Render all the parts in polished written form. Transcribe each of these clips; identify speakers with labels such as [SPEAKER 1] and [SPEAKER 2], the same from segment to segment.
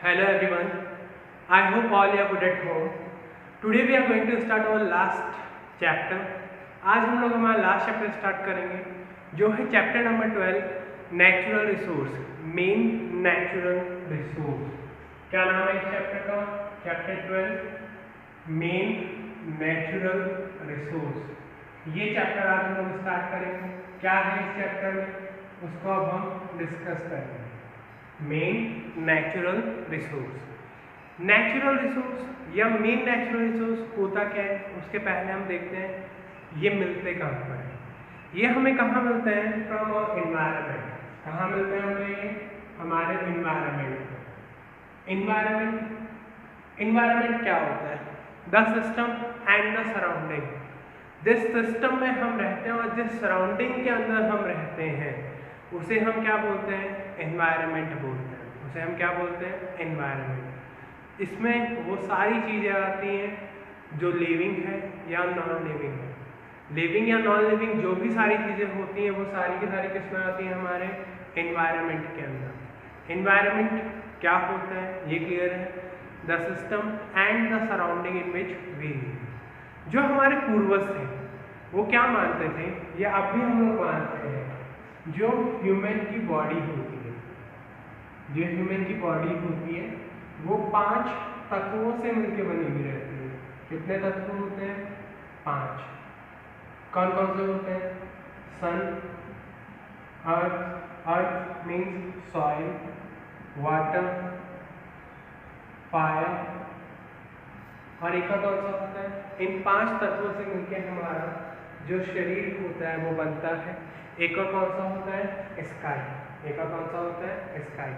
[SPEAKER 1] Hello everyone. I hope all you are good at home. Today we are going to start our last chapter. आज हम लोग हमारा last chapter start करेंगे जो है chapter number 12 natural resource, main natural resource. क्या नाम है इस चैप्टर का? Chapter 12 main natural resource. ये चैप्टर आज हम लोग स्टार्ट करेंगे। क्या है इस चैप्टर में उसको अब हम डिस्कस करेंगे। Main natural resource. Natural resource या मेन नेचुरल रिसोर्स होता क्या है उसके पहले हम देखते हैं ये मिलते कहाँ पर है। ये हमें कहाँ मिलते हैं? From our environment. कहाँ मिलते हैं हमें? ये हमारे एनवायरनमेंट। एनवायरनमेंट क्या होता है? The system and the surrounding. जिस सिस्टम में हम रहते हैं और जिस सराउंडिंग के अंदर हम रहते हैं उसे हम क्या बोलते हैं? एनवायरनमेंट बोलते हैं। उसे हम क्या बोलते हैं? एनवायरनमेंट। इसमें वो सारी चीज़ें आती हैं जो लिविंग है या नॉन लिविंग है। लिविंग या नॉन लिविंग जो भी सारी चीज़ें होती हैं वो सारी की सारी किसमें आती हैं? हमारे एनवायरनमेंट के अंदर। एनवायरनमेंट क्या होता है ये क्लियर है? The system and the surrounding in which we live. जो हमारे पूर्वज थे वो क्या मानते थे या अब भी हम लोग मानते हैं, जो ह्यूमन की बॉडी होती है, जो ह्यूमन की बॉडी होती है वो 5 तत्वों से मिलकर बनी हुई रहती है। कितने तत्व होते हैं? 5। कौन कौन से होते हैं? सन, अर्थ मीन्स सॉइल, वाटर, फायर और एक कौन सा होता है? इन 5 तत्वों से मिलकर हमारा जो शरीर होता है वो बनता है। एक और कौन सा होता है? स्काई। एक और कौन सा होता है? स्काई।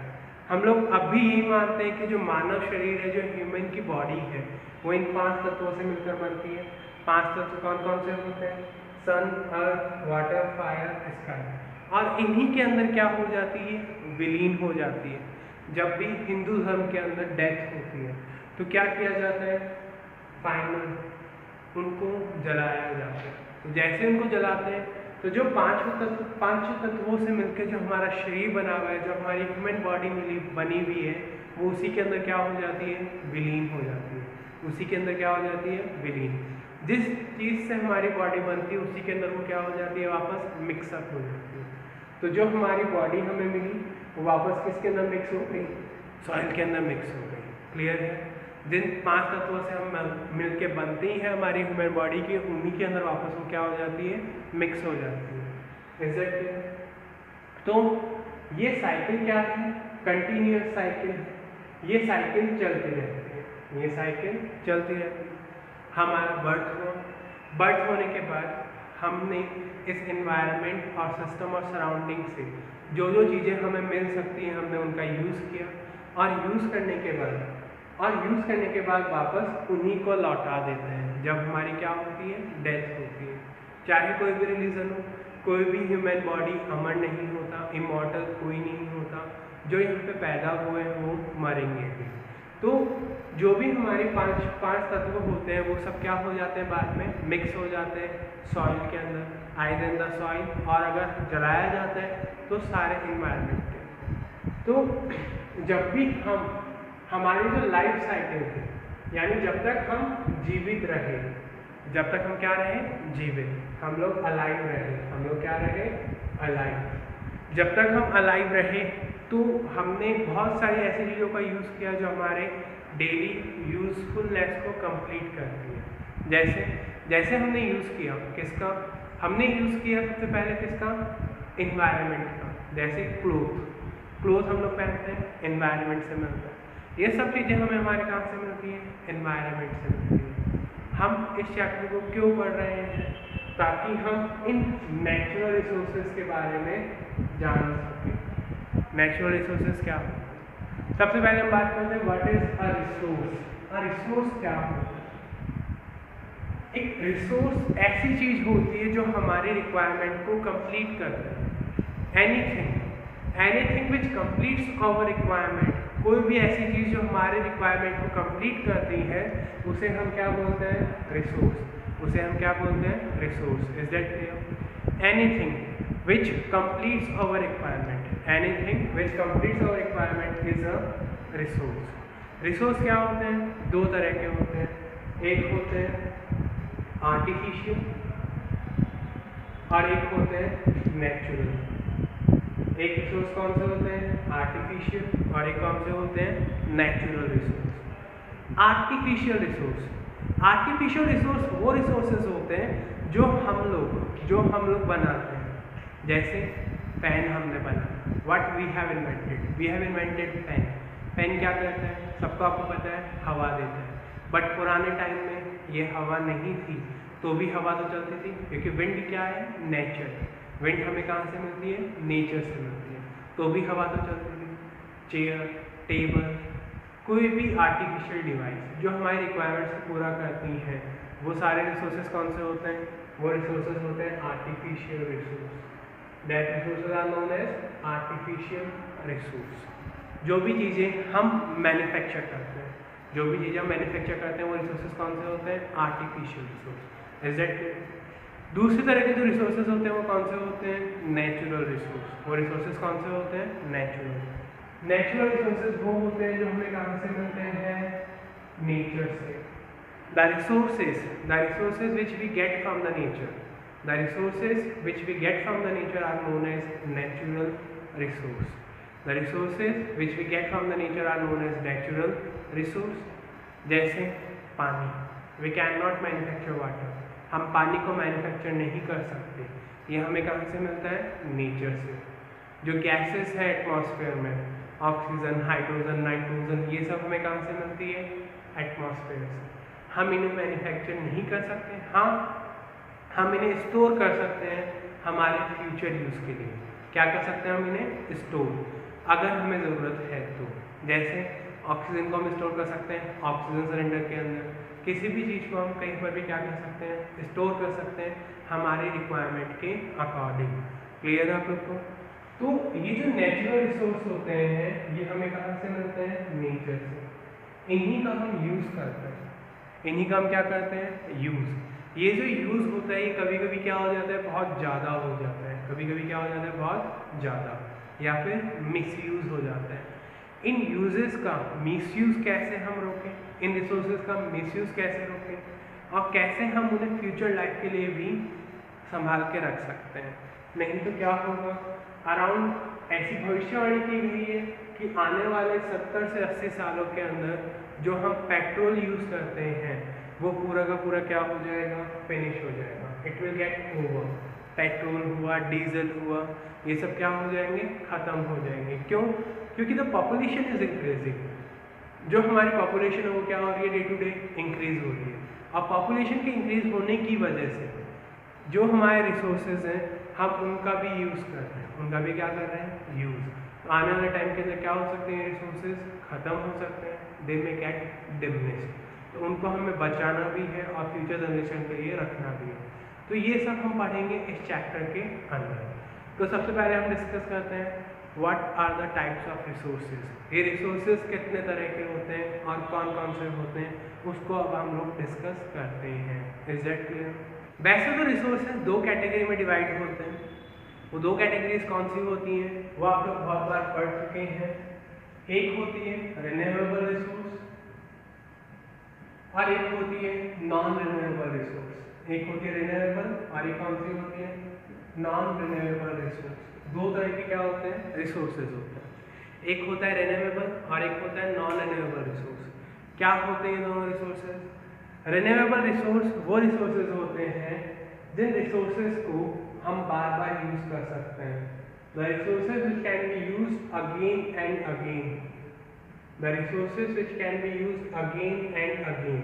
[SPEAKER 1] हम लोग अब भी यही मानते हैं कि जो मानव शरीर है, जो ह्यूमन की बॉडी है, वो इन 5 तत्वों से मिलकर बनती है। 5 तत्व कौन कौन से होते हैं? सन, अर्थ, वाटर, फायर, स्काई। और इन्हीं के अंदर क्या हो जाती है? विलीन हो जाती है। जब भी हिंदू धर्म के अंदर डेथ होती है तो क्या किया जाता है? फाइनल उनको जलाया जाता है। तो जैसे उनको जलाते हैं तो जो 5 तत्वों से मिलकर जो हमारा शरीर बना हुआ है, जो हमारी ह्यूमन बॉडी बनी हुई है, वो उसी के अंदर क्या हो जाती है? विलीन हो जाती है। उसी के अंदर क्या हो जाती है? विलीन। जिस चीज़ से हमारी बॉडी बनती है उसी के अंदर वो क्या हो जाती है? वापस मिक्सअप हो जाती है। तो जो हमारी बॉडी हमें मिली वो वापस किसके अंदर मिक्स हो गई? सॉइल के अंदर मिक्स हो गई। क्लियर है? जिन 5 तत्वों से हम मिलके बनती हैं हमारी ह्यूमन बॉडी की, उन्हीं के अंदर वापस वो क्या हो जाती है? मिक्स हो जाती है। Is it clear? तो ये साइकिल क्या है? कंटिन्यूअस साइकिल है। ये साइकिल चलती रहती है। ये साइकिल चलती रहती है। हमारा बर्थ होने के बाद हमने इस एनवायरनमेंट और सिस्टम और सराउंडिंग से जो जो चीज़ें हमें मिल सकती हैं हमने उनका यूज़ किया और यूज़ करने के बाद वापस उन्हीं को लौटा देते हैं जब हमारी क्या होती है? डेथ होती है। चाहे कोई भी रिलीजन हो, कोई भी ह्यूमन बॉडी अमर नहीं होता, इमॉर्टल कोई नहीं होता। जो यहाँ पे पैदा हुए हैं वो मरेंगे भी। तो जो भी हमारे 5 तत्व होते हैं वो सब क्या हो जाते हैं? बाद में मिक्स हो जाते हैं सॉइल के अंदर, आइदर इन द सॉइल, और अगर जलाया जाता है तो सारे इन्वायरमेंट के। तो जब भी हमारी जो लाइफ साइकिल है, यानी जब तक हम जीवित रहे, जब तक हम क्या रहे? जीवित, हम लोग अलाइव रहे। हम लोग क्या रहे? अलाइव। जब तक हम अलाइव रहे तो हमने बहुत सारी ऐसी चीज़ों का यूज़ किया जो हमारे डेली यूज़फुलनेस को कंप्लीट करती है। जैसे हमने यूज़ किया किसका? हमने यूज़ किया सबसे पहले किसका? एनवायरनमेंट का। जैसे क्लोथ हम लोग पहनते हैं, एनवायरनमेंट से मिलता है। ये सब चीज़ें हमें हमारे कहाँ से मिलती हैं? एनवायरनमेंट से मिलती है। हम इस चैप्टर को क्यों पढ़ रहे हैं? ताकि हम इन नेचुरल रिसोर्सेज के बारे में जान सकें। नेचुरल रिसोर्सेज क्या होते हैं? सबसे पहले हम बात करते हैं what is a resource. A resource क्या होता है? एक रिसोर्स ऐसी चीज होती है जो हमारी रिक्वायरमेंट को कंप्लीट करता है। Anything which completes our requirement, कोई भी ऐसी चीज जो हमारे रिक्वायरमेंट को कंप्लीट करती है उसे हम क्या बोलते हैं? रिसोर्स। उसे हम क्या बोलते हैं? Resource. Is that clear? Anything which completes our requirement, anything which completes our requirement is a resource. Resource क्या होते हैं? दो तरह के होते हैं, एक होते हैं आर्टिफिशियल और एक होते हैं नेचुरल। एक रिसोर्स कौन से होते हैं? आर्टिफिशियल, और एक कौन से होते हैं? Natural resource. आर्टिफिशियल रिसोर्स वो रिसोर्सेज होते हैं जो हम लोग बनाते हैं। जैसे पेन हमने बनाया, what we have invented pen. Pen क्या करता है? सबको आपको पता है, हवा देता है। बट पुराने टाइम में ये हवा नहीं थी, तो भी हवा तो चलती थी, क्योंकि विंड क्या है? नेचर। विंड हमें कहाँ से मिलती है? नेचर से मिलती है, तो भी हवा तो चलती थी। चेयर, टेबल, कोई भी आर्टिफिशियल डिवाइस जो हमारी रिक्वायरमेंट्स को पूरा करती हैं, वो सारे रिसोर्सेज कौन से होते हैं? वो रिसोर्सेज होते हैं artificial resource. That resources are known as artificial resource. जो भी चीज़ें हम मैन्युफैक्चर करते हैं, वो रिसोर्सेज कौन से होते हैं? Artificial resource. Is that clear? दूसरी तरह के जो रिसोर्सेज होते हैं वो कौन से होते हैं? Natural resource. वो रिसोर्सेज कौन से होते हैं? नेचुरल रिसोर्सेज वो होते हैं जो हमें कहाँ से मिलते हैं? नेचर से। The resources which we get from the nature, are known as natural resource. The resources which we get from the nature are known as natural resource. जैसे पानी, we cannot manufacture water. हम पानी को manufacture नहीं कर सकते, ये हमें कहाँ से मिलता है? नेचर से। जो गैसेस है एटमॉस्फेयर में, ऑक्सीजन, हाइड्रोजन, नाइट्रोजन, ये सब हमें कहाँ से मिलती है? एटमॉस्फेयर से। हम इन्हें मैन्युफैक्चर नहीं कर सकते, हाँ हम इन्हें स्टोर कर सकते हैं हमारे फ्यूचर यूज़ के लिए। क्या कर सकते हैं हम इन्हें? स्टोर, अगर हमें ज़रूरत है तो। जैसे ऑक्सीजन को हम स्टोर कर सकते हैं ऑक्सीजन सिलेंडर के अंदर। किसी भी चीज़ को हम कहीं पर भी क्या कर सकते हैं? स्टोर कर सकते हैं हमारी रिक्वायरमेंट के अकॉर्डिंग। क्लियर है आप लोग को? तो ये जो नेचुरल रिसोर्स होते हैं, ये हमें कहाँ से मिलते हैं? नेचर से। इन्हीं का हम यूज़ करते हैं, इन्हीं का हम क्या करते हैं? यूज़। ये जो यूज़ होता है, ये कभी कभी क्या हो जाता है? बहुत ज़्यादा हो जाता है। कभी कभी क्या हो जाता है? बहुत ज़्यादा, या फिर मिसयूज़ हो जाता है। इन यूजेस का मिसयूज़ कैसे हम रोकें? इन रिसोर्सेज का मिसयूज़ कैसे रोकें? और कैसे हम उन्हें फ्यूचर लाइफ के लिए भी संभाल के रख सकते हैं? नहीं तो क्या होगा? अराउंड ऐसी भविष्यवाणी की गई है कि आने वाले 70 से 80 सालों के अंदर जो हम पेट्रोल यूज़ करते हैं, वो पूरा का पूरा क्या हो जाएगा? फिनिश हो जाएगा। It will get over. Petrol हुआ, डीजल हुआ, ये सब क्या हो जाएंगे? ख़त्म हो जाएंगे। क्यों? क्योंकि द पॉपुलेशन इज इंक्रीजिंग। जो हमारी पॉपुलेशन है वो क्या हो रही है? डे टू डे इंक्रीज हो रही है। और पॉपुलेशन के इंक्रीज होने की वजह से जो हमारे रिसोर्सेज हैं, हम उनका भी यूज़ कर रहे हैं। उनका भी क्या कर रहे हैं? यूज़। तो आने वाले टाइम के अंदर क्या हो सकते हैं? रिसोर्सेज ख़त्म हो सकते हैं, दे में गेट डिमिनिश्ड। तो उनको हमें बचाना भी है और फ्यूचर जनरेशन के लिए रखना भी है। तो ये सब हम पढ़ेंगे इस चैप्टर के अंदर। तो सबसे पहले हम डिस्कस करते हैं what are the types of resources. ये रिसोर्सेज कितने तरह के होते हैं और कौन कौन से होते हैं, उसको अब हम लोग डिस्कस करते हैं। Is that clear? वैसे तो रिसोर्सेज दो कैटेगरी में डिवाइड होते हैं। वो दो कैटेगरीज कौन सी होती हैं वो आप लोग बहुत बार पढ़ चुके हैं। एक होती है रिन्यूएबल रिसोर्स और एक होती है नॉन रिन्यूएबल रिसोर्स। एक होती है रिन्यूएबल और एक कौन सी होती है? Non renewable resource. दो तरह के क्या होते हैं? रिसोर्सेज होते हैं। एक होता है रिन्यूएबल और एक होता है नॉन रिन्यूएबल रिसोर्स। क्या होते हैं दोनों रिसोर्सेज? रिन्यूएबल रिसोर्स वो रिसोर्सेज होते हैं जिन रिसोर्सेज को हम बार बार यूज कर सकते हैं। The resources which can be used again and again. The resources which can be used again and again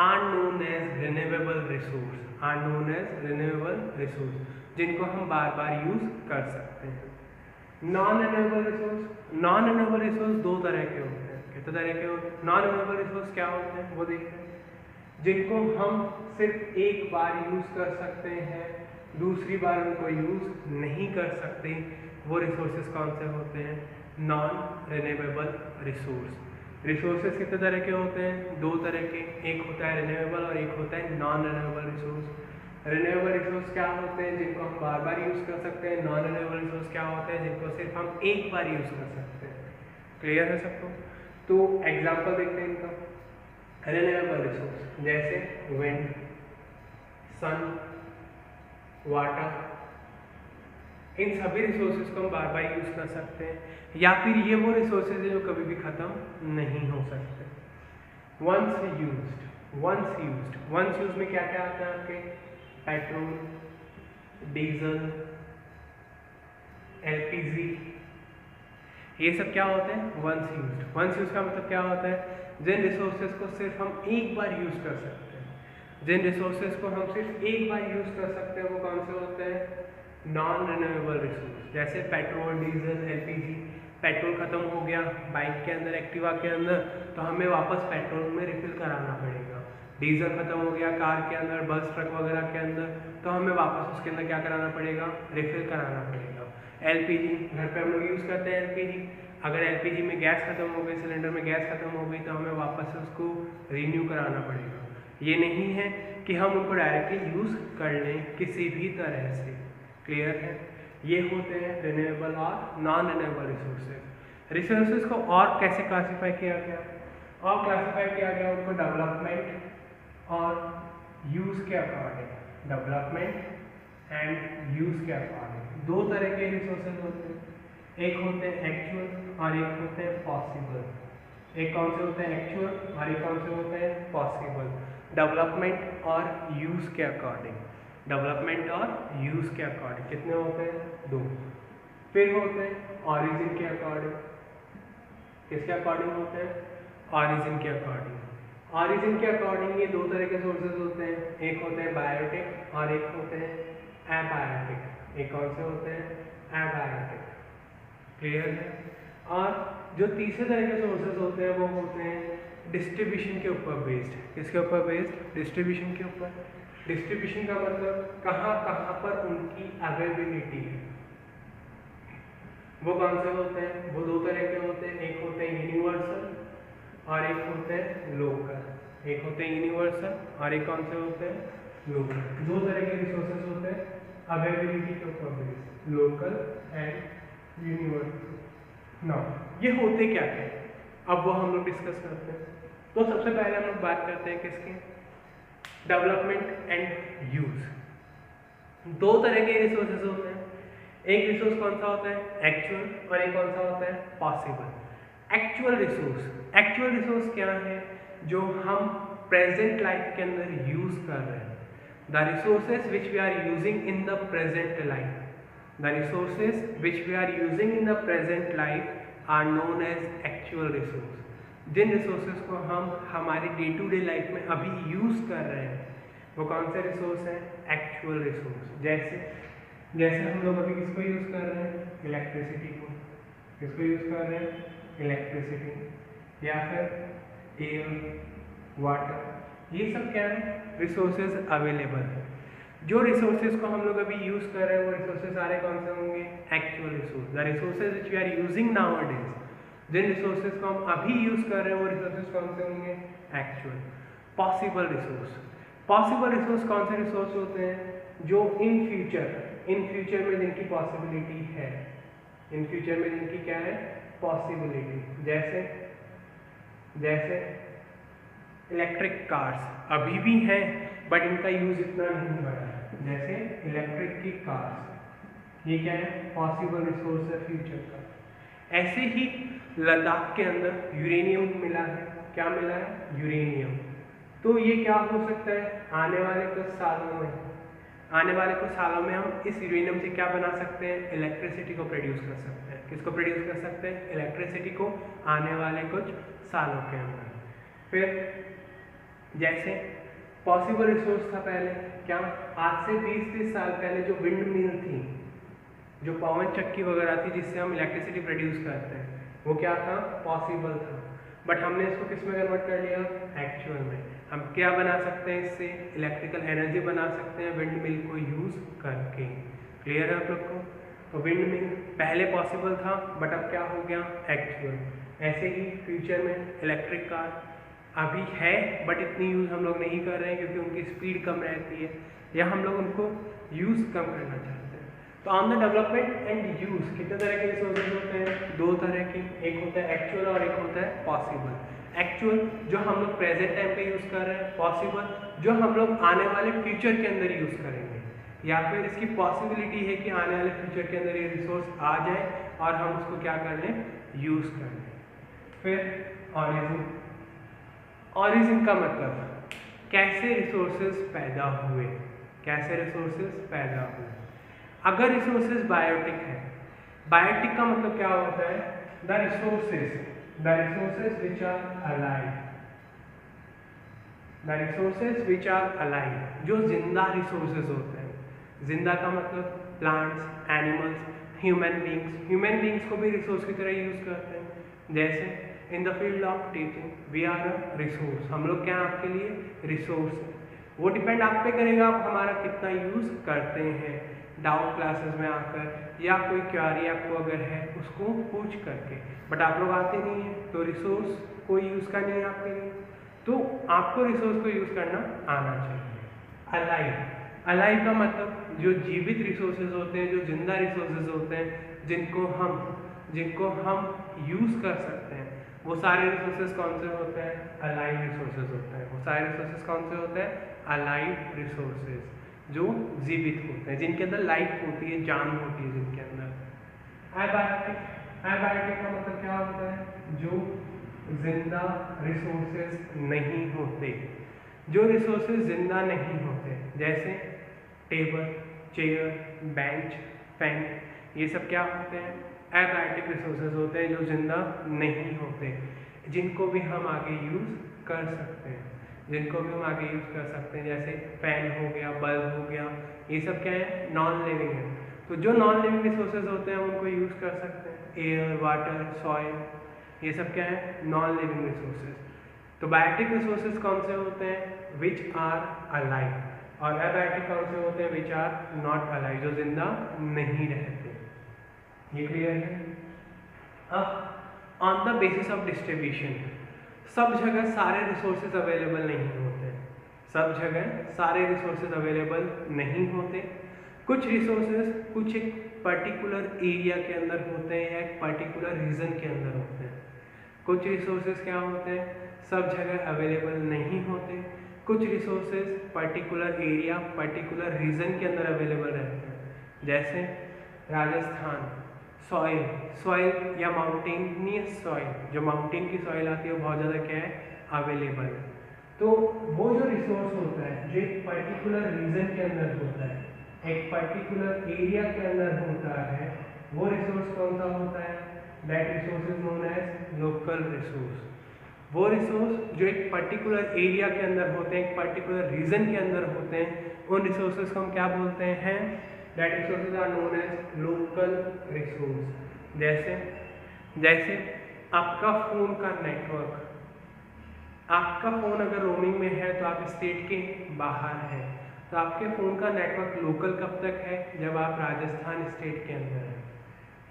[SPEAKER 1] are known as renewable resource. Are known as renewable resource. जिनको हम बार बार use कर सकते हैं। नॉन रिन्यूएबल रिसोर्स दो तरह के होते हैं। कितने तरह के होते हैं? नॉन रिन्यूएबल रिसोर्स क्या होते हैं वो देखते हैं। जिनको हम सिर्फ एक बार यूज कर सकते हैं, दूसरी बार उनको यूज नहीं कर सकते, वो रिसोर्सेज कौन से होते हैं? Non renewable resource. रिसोर्सेज कितने तरह के होते हैं? दो तरह के। एक होता है रिन्यूएबल और एक होता है non renewable resource. Renewable resource क्या होते हैं जिनको हम बार बार यूज़ कर सकते हैं, नॉन रिन्यूएबल रिसोर्स क्या होते हैं जिनको सिर्फ हम एक बार यूज़ कर सकते हैं। क्लियर है सबको? तो एग्जांपल देखते हैं इनका। रिन्यूएबल रिसोर्स जैसे विंड, सन, वाटर, इन सभी रिसोर्सेज को हम बार बार यूज़ कर सकते हैं, या फिर ये वो रिसोर्सेज है जो कभी भी ख़त्म नहीं हो सकते। वंस यूज्ड में क्या क्या आता है आपके? पेट्रोल, डीजल, एलपीजी, ये सब क्या होते हैं? वंस यूज्ड का मतलब क्या होता है? जिन रिसोर्सेज को सिर्फ हम एक बार यूज़ कर सकते हैं, जिन रिसोर्सेज को हम सिर्फ एक बार यूज़ कर सकते हैं वो कौन से होते हैं? Non renewable resource. जैसे पेट्रोल, डीजल, एलपीजी। पेट्रोल ख़त्म हो गया बाइक के अंदर, एक्टिवा के अंदर, तो हमें वापस पेट्रोल में रिफिल कराना पड़ेगा। डीजल ख़त्म हो गया कार के अंदर, बस, ट्रक वगैरह के अंदर, तो हमें वापस उसके अंदर क्या कराना पड़ेगा? रिफिल कराना पड़ेगा। एलपीजी, घर पे हम लोग यूज़ करते हैं एलपीजी। अगर एलपीजी में गैस खत्म हो गई, सिलेंडर में गैस खत्म हो गई, तो हमें वापस से उसको रीन्यू कराना पड़ेगा। ये नहीं है कि हम उनको डायरेक्टली यूज़ कर लें किसी भी तरह से। क्लियर है? ये होते हैं रिन्यूएबल और नॉन रिन्यूएबल रिसोर्सेज को और कैसे क्लासीफाई किया गया? और क्लासीफाई किया गया उनको डेवलपमेंट और यूज़ के अकॉर्डिंग। डेवलपमेंट एंड यूज़ के अकॉर्डिंग दो तरह के रिसोर्सेज होते हैं, एक होते हैं एक्चुअल और एक होते हैं पॉसिबल। एक कौन से होते हैं? एक्चुअल, और एक कौन से होते हैं? पॉसिबल। डेवलपमेंट और यूज़ के अकॉर्डिंग। डेवलपमेंट और यूज़ के अकॉर्डिंग कितने होते हैं? दो। फिर होते हैं ऑरिजिन के अकॉर्डिंग। किसके अकॉर्डिंग होते हैं? ऑरिजिन के अकॉर्डिंग। ऑरिजिन के अकॉर्डिंग ये दो तरह के सोर्सेज होते हैं, एक होते हैं बायोटिक और एक होते हैं एबायोटिक। एक कौन से होते हैं? एबायोटिक। क्लियर है? और जो तीसरे तरह के सोर्सेज होते हैं वो होते हैं डिस्ट्रीब्यूशन के ऊपर बेस्ड। किसके ऊपर बेस्ड? डिस्ट्रीब्यूशन के ऊपर। डिस्ट्रीब्यूशन का मतलब कहाँ कहाँ पर उनकी अवेलेबिलिटी है। वो कौन से होते हैं? वो दो तरह के होते हैं, एक होते हैं यूनिवर्सल और एक होते हैं लोकल। एक होते हैं यूनिवर्सल और एक कौन से होते हैं? लोकल। दो तरह के रिसोर्सेज होते हैं अवेलेबिलिटी के ऊपर based, local and universal. Now ये होते क्या है, अब वो हम लोग डिस्कस करते हैं। तो सबसे पहले हम लोग बात करते हैं किसके? Development and use. दो तरह के रिसोर्सेज होते हैं, एक रिसोर्स कौन सा होता है? एक्चुअल, और एक कौन सा होता है? पॉसिबल। एक्चुअल रिसोर्स क्या है? जो हम प्रेजेंट लाइफ के अंदर यूज कर रहे हैं। The resources which we are using in the present life, the resources which we are using in the present life are known as actual resource. जिन रिसोर्सेज को हम हमारी डे टू डे लाइफ में अभी use कर रहे हैं वो कौन से रिसोर्स हैं? Actual resource. जैसे हम लोग अभी किसको यूज़ कर रहे हैं? इलेक्ट्रिसिटी को। किसको यूज़ कर रहे हैं? इलेक्ट्रिसिटी, या फिर एयर, वाटर, ये सब क्या है? रिसोर्सेज अवेलेबल है। जो रिसोर्सेज को हम लोग अभी यूज़ कर रहे हैं वो रिसोर्सेज सारे कौन से होंगे? Actual resource. The resources which we are using nowadays, जिन रिसोर्सेज को हम अभी यूज़ कर रहे हैं वो रिसोर्सेज कौन से होंगे? एक्चुअल। पॉसिबल रिसोर्स कौन से रिसोर्स होते हैं? जो इन फ्यूचर में जिनकी पॉसिबिलिटी है, इन फ्यूचर में जिनकी क्या है? पॉसिबिलिटी। जैसे इलेक्ट्रिक कार्स अभी भी हैं बट इनका यूज इतना नहीं बढ़ा है। जैसे इलेक्ट्रिक की कार्स, ये क्या है? पॉसिबल रिसोर्स है फ्यूचर का। ऐसे ही लद्दाख के अंदर यूरेनियम मिला है। क्या मिला है? यूरेनियम। तो ये क्या हो सकता है? आने वाले कुछ सालों में हम इस यूरेनियम से क्या बना सकते हैं? इलेक्ट्रिसिटी को प्रोड्यूस कर सकते हैं। किसको प्रोड्यूस कर सकते हैं? इलेक्ट्रिसिटी को, आने वाले कुछ सालों के अंदर। फिर जैसे पॉसिबल रिसोर्स था पहले, क्या? आज से 20-30 साल पहले जो विंड मिल थी, जो पवन चक्की वगैरह थी जिससे हम इलेक्ट्रिसिटी प्रोड्यूस करते हैं, वो क्या था? पॉसिबल था। बट हमने इसको किस में कन्वर्ट कर लिया? एक्चुअल में। हम क्या बना सकते हैं इससे? इलेक्ट्रिकल एनर्जी बना सकते हैं विंड मिल को यूज़ करके। क्लियर है आप लोग को? तो विंड मिल पहले पॉसिबल था बट अब क्या हो गया? एक्चुअल। ऐसे ही फ्यूचर में इलेक्ट्रिक कार अभी है बट इतनी यूज़ हम लोग नहीं कर रहे हैं क्योंकि उनकी स्पीड कम रहती है, या हम लोग उनको यूज़ कम करना चाहते हैं। तो on the development and use कितने तरह के रिसोर्सेज होते हैं? 2 तरह के, एक होता है एक्चुअल और एक होता है पॉसिबल। एक्चुअल जो हम लोग प्रेजेंट टाइम पे यूज़ कर रहे हैं, पॉसिबल जो हम लोग आने वाले फ्यूचर के अंदर यूज़ करेंगे, या फिर इसकी पॉसिबिलिटी है कि आने वाले फ्यूचर के अंदर ये रिसोर्स आ जाए और हम उसको क्या कर लें, यूज़ कर लें। फिर ऑरिजिन। ऑरिजिन का मतलब कैसे रिसोर्सेज पैदा हुए, कैसे रिसोर्सेज पैदा हुए। अगर रिसोर्सेज बायोटिक है, बायोटिक का मतलब क्या होता है? The resources which are alive, the resources which are alive जो जिंदा रिसोर्सेज होते हैं। जिंदा का मतलब प्लांट्स, एनिमल्स, ह्यूमन बींग्स को भी रिसोर्स की तरह यूज करते हैं। जैसे in the field of teaching we are a resource, हम लोग क्या आपके लिए रिसोर्स है। वो डिपेंड आप पे करेगा आप हमारा कितना यूज करते हैं, डाउट क्लासेस में आकर या कोई क्वेरी आपको अगर है उसको पूछ करके। बट आप लोग आते नहीं हैं तो रिसोर्स कोई यूज का नहीं है आपके लिए, तो आपको रिसोर्स को यूज करना आना चाहिए। अलाइव, अलाइव का मतलब जो जीवित रिसोर्सेज होते हैं, जो जिंदा रिसोर्सेज होते हैं, जिनको हम यूज कर सकते हैं, वो सारे रिसोर्सेज कौन से होते हैं? अलाइव रिसोर्सेज होते हैं। वो सारे रिसोर्सेज कौन से होते हैं? अलाइव रिसोर्सेज जो जीवित होते हैं, जिनके अंदर लाइफ होती है, जान होती है जिनके अंदर। एबायोटिक का मतलब क्या होता है? जो जिंदा रिसोर्सेज नहीं होते, जो रिसोर्सेज जिंदा नहीं होते, जैसे टेबल, चेयर, बेंच, पेन, ये सब क्या होते हैं? एबायोटिक रिसोर्सेज होते हैं जो जिंदा नहीं होते, जिनको भी हम आगे यूज कर सकते हैं, जिनको भी हम आगे यूज कर सकते हैं। जैसे फैन हो गया, बल्ब हो गया, ये सब क्या है? नॉन लिविंग है। तो जो नॉन लिविंग रिसोर्सेज होते हैं उनको यूज कर सकते हैं। एयर, वाटर, सॉइल, ये सब क्या है? Non living resources. तो बायोटिक रिसोर्सेज कौन से होते हैं? Which are alive. और एबायोटिक कौन से होते हैं? विच आर नॉट अलाइव, जो जिंदा नहीं रहते। ये क्लियर है? अब on the basis of distribution, सब जगह सारे रिसोर्सेज अवेलेबल नहीं होते, सब जगह सारे रिसोर्सेज अवेलेबल नहीं होते। कुछ रिसोर्सेज कुछ एक पर्टिकुलर एरिया के अंदर होते हैं या एक पर्टिकुलर रीजन के अंदर होते हैं। कुछ रिसोर्सेज क्या होते हैं? सब जगह अवेलेबल नहीं होते। कुछ resources particular area, particular region के अंदर अवेलेबल रहते हैं। जैसे राजस्थान, सॉइल या माउंटेनियस सॉइल, जो माउंटेन की सॉइल आती है वो बहुत ज़्यादा क्या है? अवेलेबल है। तो वो जो रिसोर्स होता है जो एक पर्टिकुलर रीजन के अंदर होता है, एक पर्टिकुलर एरिया के अंदर होता है, वो रिसोर्स कौन सा होता है? That resource is known as local resource. वो रिसोर्स जो एक पर्टिकुलर एरिया के अंदर होते हैं, एक पर्टिकुलर रीजन के अंदर होते हैं, उन रिसोर्सेज को हम क्या बोलते हैं? That resources are known as local resource. जैसे आपका फ़ोन का नेटवर्क, आपका फ़ोन अगर रोमिंग में है तो आप स्टेट के बाहर हैं, तो आपके फ़ोन का नेटवर्क लोकल कब तक है? जब आप राजस्थान स्टेट के अंदर हैं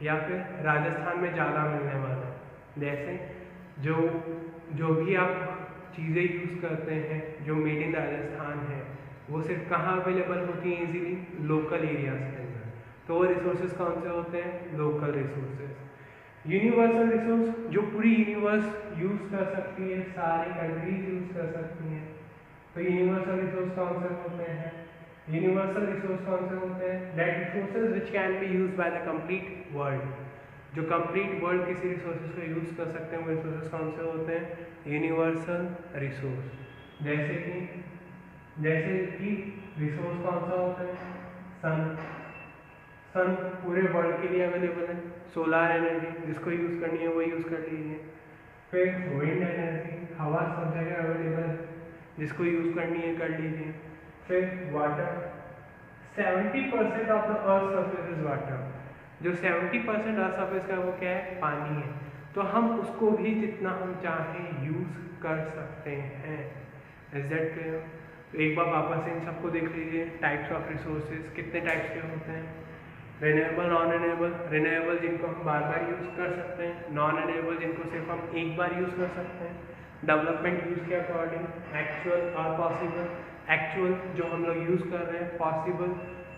[SPEAKER 1] या फिर राजस्थान में ज़्यादा मिलने वाला है। जैसे जो भी आप चीज़ें यूज़ करते हैं जो मेड इन राजस्थान है, वो सिर्फ कहाँ अवेलेबल होती हैं? इजीली लोकल एरियाज के अंदर। तो वो रिसोर्सेज कौन से होते हैं? Local resources. यूनिवर्सल रिसोर्स जो पूरी यूनिवर्स यूज़ कर सकती है, सारी कंट्रीज यूज़ कर सकती हैं। तो यूनिवर्सल रिसोर्स कौन से होते हैं? यूनिवर्सल रिसोर्स कौन से होते हैं? That resources which can be use by the complete world, जो कंप्लीट वर्ल्ड किसी रिसोर्सेज को यूज़ कर सकते हैं, वो रिसोर्सेज कौन से होते हैं? Universal resource. जैसे कि रिसोर्स कौन सा होता है? सन पूरे वर्ल्ड के लिए अवेलेबल है। सोलार एनर्जी जिसको यूज़ करनी है वो यूज़ कर लीजिए। फिर विंड एनर्जी, हवा सब जगह अवेलेबल है, जिसको यूज़ करनी है कर लीजिए। फिर water, 70% of the earth surface is water, जो 70% अर्थ सरफेस का वो क्या है? पानी है। तो हम उसको भी जितना हम चाहें यूज़ कर सकते हैं। Is that clear? तो एक बार वापस इन सबको देख लीजिए। टाइप्स ऑफ रिसोर्सेज कितने टाइप्स के होते हैं? Renewable, non renewable. रिन्यूएबल जिनको हम बार बार यूज़ कर सकते हैं, नॉन रिन्यूएबल जिनको सिर्फ हम एक बार यूज़ कर सकते हैं। डेवलपमेंट यूज़ के अकॉर्डिंग, एक्चुअल और पॉसिबल। एक्चुअल जो हम लोग यूज़ कर रहे हैं, पॉसिबल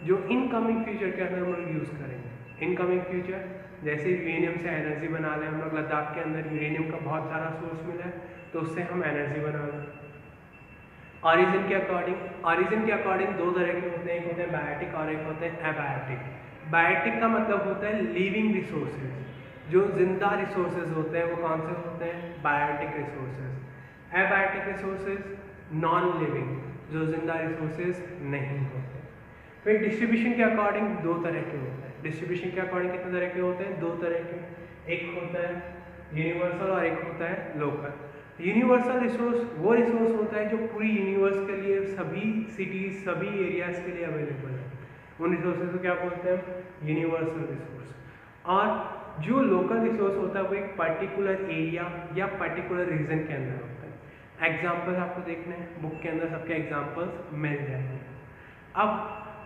[SPEAKER 1] जो इनकमिंग फ्यूचर के अंदर हम लोग यूज़ करेंगे। इनकमिंग फ्यूचर जैसे यूरेनियम से एनर्जी बना लें हम लोग, लद्दाख के अंदर यूरेनियम का बहुत सारा सोर्स मिला है तो उससे हम एनर्जी बना लें। ऑरिजिन के अकॉर्डिंग दो तरह के होते हैं, एक होते हैं बायोटिक और एक होते हैं एबायोटिक। बायोटिक का मतलब होता है लिविंग रिसोर्सेज, जो जिंदा रिसोर्सेज होते हैं वो कौन से होते हैं, biotic resources. Abiotic resources non living, जो जिंदा रिसोर्सेज नहीं होते। फिर डिस्ट्रीब्यूशन के अकॉर्डिंग दो तरह के होते हैं। डिस्ट्रीब्यूशन के अकॉर्डिंग कितने तरह के होते हैं, दो तरह के। एक होता है यूनिवर्सल और एक होता है लोकल। यूनिवर्सल रिसोर्स वो रिसोर्स होता है जो पूरी यूनिवर्स के लिए, सभी सिटीज, सभी एरियाज के लिए अवेलेबल है। उन रिसोर्सेज को क्या बोलते हैं, यूनिवर्सल रिसोर्स। और जो लोकल रिसोर्स होता है वो एक पर्टिकुलर एरिया या पर्टिकुलर रीजन के अंदर होता है। एग्जाम्पल्स आपको देखने हैं, बुक के अंदर सबके एग्जाम्पल्स मिल जाएंगे। अब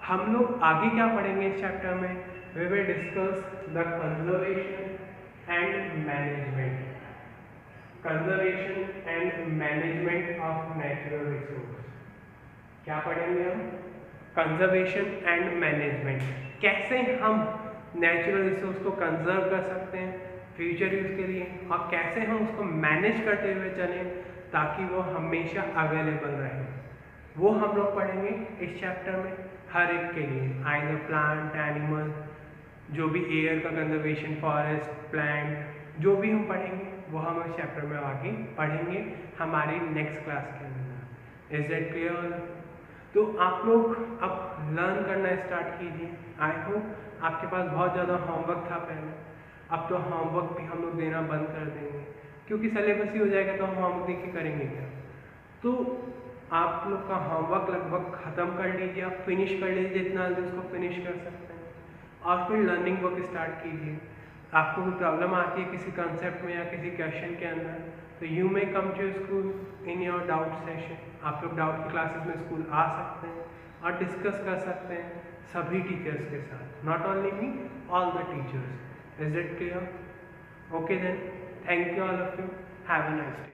[SPEAKER 1] हम लोग आगे क्या पढ़ेंगे इस चैप्टर में, we will discuss the conservation and management, conservation and management of natural resource. क्या पढ़ेंगे हम, कंजर्वेशन एंड मैनेजमेंट, कैसे हम नेचुरल रिसोर्स को कंजर्व कर सकते हैं फ्यूचर यूज के लिए, और कैसे हम उसको मैनेज करते हुए चलें ताकि वो हमेशा अवेलेबल रहे। वो हम लोग पढ़ेंगे इस चैप्टर में, हर एक के लिए, आइदर प्लांट, एनिमल, जो भी एयर का कंजर्वेशन, फॉरेस्ट, प्लांट, जो भी हम पढ़ेंगे वो हम इस चैप्टर में आगे पढ़ेंगे हमारी नेक्स्ट क्लास के अंदर। Is that clear? तो आप लोग अब लर्न करना स्टार्ट कीजिए। आई होप आपके पास बहुत ज़्यादा होमवर्क था पहले, अब तो होमवर्क भी हम लोग देना बंद कर देंगे, क्योंकि सिलेबस ही हो जाएगा तो हम होमवर्क देख के करेंगे क्या। तो आप लोग का होमवर्क लगभग ख़त्म कर लीजिए, आप फिनिश कर लीजिए जितना जल्दी उसको फिनिश कर सकते हैं, और फिर लर्निंग वर्क स्टार्ट कीजिए। आपको कोई प्रॉब्लम आती है किसी कंसेप्ट में या किसी क्वेश्चन के अंदर, तो you may come to school in your doubt session. आप लोग डाउट की क्लासेस में स्कूल आ सकते हैं और डिस्कस कर सकते हैं सभी टीचर्स के साथ, not only me, all the teachers. Is it clear? Okay then, thank you all of you, have a nice day.